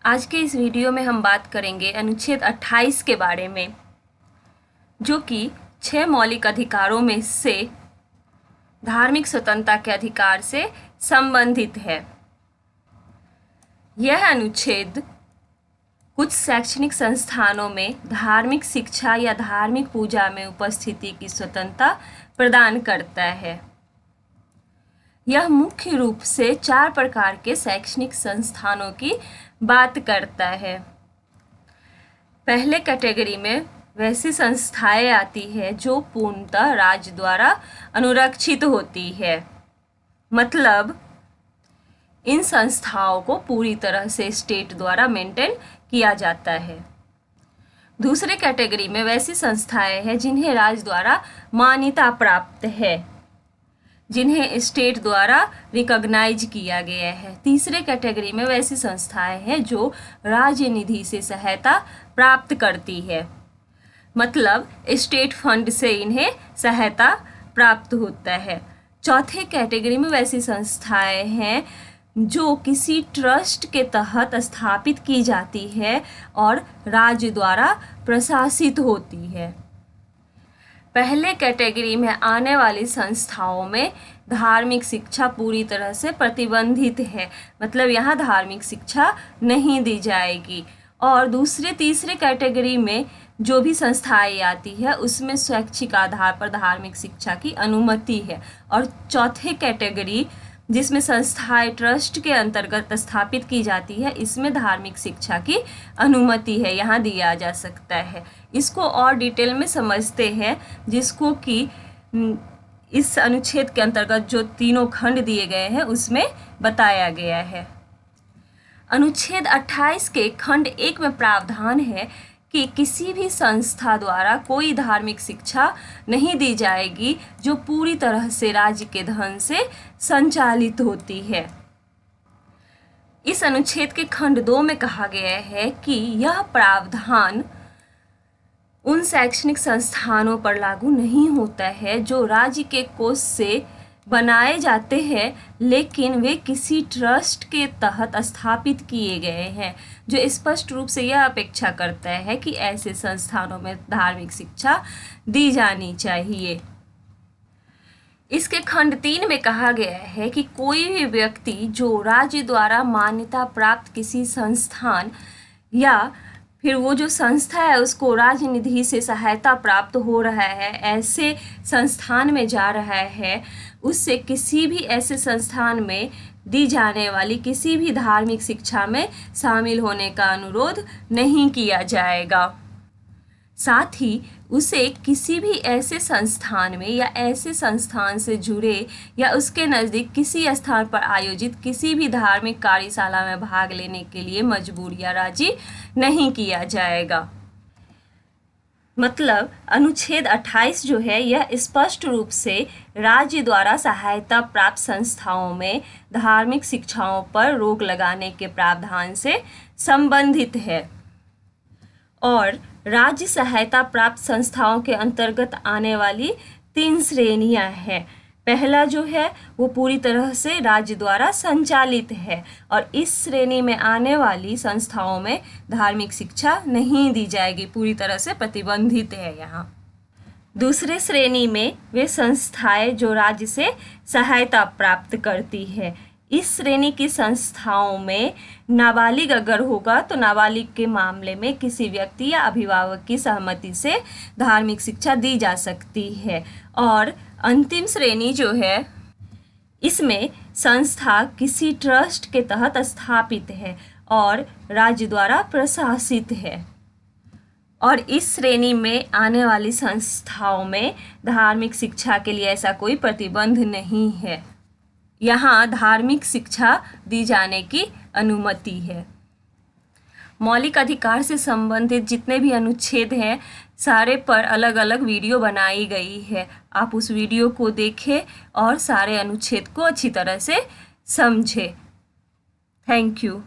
आज के इस वीडियो में हम बात करेंगे अनुच्छेद 28 के बारे में, जो कि 6 मौलिक अधिकारों में से धार्मिक स्वतंत्रता के अधिकार से संबंधित है। यह अनुच्छेद कुछ शैक्षणिक संस्थानों में धार्मिक शिक्षा या धार्मिक पूजा में उपस्थिति की स्वतंत्रता प्रदान करता है। यह मुख्य रूप से 4 प्रकार के शैक्षणिक संस्थानों की बात करता है। पहले कैटेगरी में वैसी संस्थाएं आती है जो पूर्णतः राज्य द्वारा अनुरक्षित होती है, मतलब इन संस्थाओं को पूरी तरह से स्टेट द्वारा मेंटेन किया जाता है। दूसरे कैटेगरी में वैसी संस्थाएं हैं जिन्हें राज्य द्वारा मान्यता प्राप्त है, जिन्हें स्टेट द्वारा रिकॉग्नाइज किया गया है। तीसरे कैटेगरी में वैसी संस्थाएं हैं जो राज्य निधि से सहायता प्राप्त करती है, मतलब स्टेट फंड से इन्हें सहायता प्राप्त होता है। चौथे कैटेगरी में वैसी संस्थाएं हैं जो किसी ट्रस्ट के तहत स्थापित की जाती है और राज्य द्वारा प्रशासित होती है। पहले कैटेगरी में आने वाली संस्थाओं में धार्मिक शिक्षा पूरी तरह से प्रतिबंधित है, मतलब यहाँ धार्मिक शिक्षा नहीं दी जाएगी। और दूसरे तीसरे कैटेगरी में जो भी संस्थाएं आती है उसमें स्वैच्छिक आधार पर धार्मिक शिक्षा की अनुमति है। और चौथे कैटेगरी जिसमें संस्थाएं ट्रस्ट के अंतर्गत स्थापित की जाती है, इसमें धार्मिक शिक्षा की अनुमति है, यहाँ दिया जा सकता है। इसको और डिटेल में समझते हैं, जिसको कि इस अनुच्छेद के अंतर्गत जो 3 खंड दिए गए हैं उसमें बताया गया है। अनुच्छेद 28 के खंड 1 में प्रावधान है कि किसी भी संस्था द्वारा कोई धार्मिक शिक्षा नहीं दी जाएगी जो पूरी तरह से राज्य के धन से संचालित होती है। इस अनुच्छेद के खंड 2 में कहा गया है कि यह प्रावधान उन शैक्षणिक संस्थानों पर लागू नहीं होता है जो राज्य के कोष से बनाए जाते हैं, लेकिन वे किसी ट्रस्ट के तहत स्थापित किए गए हैं, जो स्पष्ट रूप से यह अपेक्षा करता है कि ऐसे संस्थानों में धार्मिक शिक्षा दी जानी चाहिए। इसके खंड 3 में कहा गया है कि कोई भी व्यक्ति जो राज्य द्वारा मान्यता प्राप्त किसी संस्थान या फिर वो जो संस्था है उसको राज्य निधि से सहायता प्राप्त हो रहा है, ऐसे संस्थान में जा रहा है, उससे किसी भी ऐसे संस्थान में दी जाने वाली किसी भी धार्मिक शिक्षा में शामिल होने का अनुरोध नहीं किया जाएगा। साथ ही उसे किसी भी ऐसे संस्थान में या ऐसे संस्थान से जुड़े या उसके नज़दीक किसी स्थान पर आयोजित किसी भी धार्मिक कार्यशाला में भाग लेने के लिए मजबूर या राजी नहीं किया जाएगा। मतलब अनुच्छेद 28 जो है यह स्पष्ट रूप से राज्य द्वारा सहायता प्राप्त संस्थाओं में धार्मिक शिक्षाओं पर रोक लगाने के प्रावधान से संबंधित है। और राज्य सहायता प्राप्त संस्थाओं के अंतर्गत आने वाली 3 श्रेणियां हैं। पहला जो है वो पूरी तरह से राज्य द्वारा संचालित है और इस श्रेणी में आने वाली संस्थाओं में धार्मिक शिक्षा नहीं दी जाएगी, पूरी तरह से प्रतिबंधित है यहाँ। दूसरे श्रेणी में वे संस्थाएं जो राज्य से सहायता प्राप्त करती है। इस श्रेणी की संस्थाओं में नाबालिग अगर होगा तो नाबालिग के मामले में किसी व्यक्ति या अभिभावक की सहमति से धार्मिक शिक्षा दी जा सकती है। और अंतिम श्रेणी जो है इसमें संस्था किसी ट्रस्ट के तहत स्थापित है और राज्य द्वारा प्रशासित है। और इस श्रेणी में आने वाली संस्थाओं में धार्मिक शिक्षा के लिए ऐसा कोई प्रतिबंध नहीं है, यहाँ धार्मिक शिक्षा दी जाने की अनुमति है। मौलिक अधिकार से संबंधित जितने भी अनुच्छेद हैं सारे पर अलग अलग वीडियो बनाई गई है। आप उस वीडियो को देखें और सारे अनुच्छेद को अच्छी तरह से समझें। Thank you.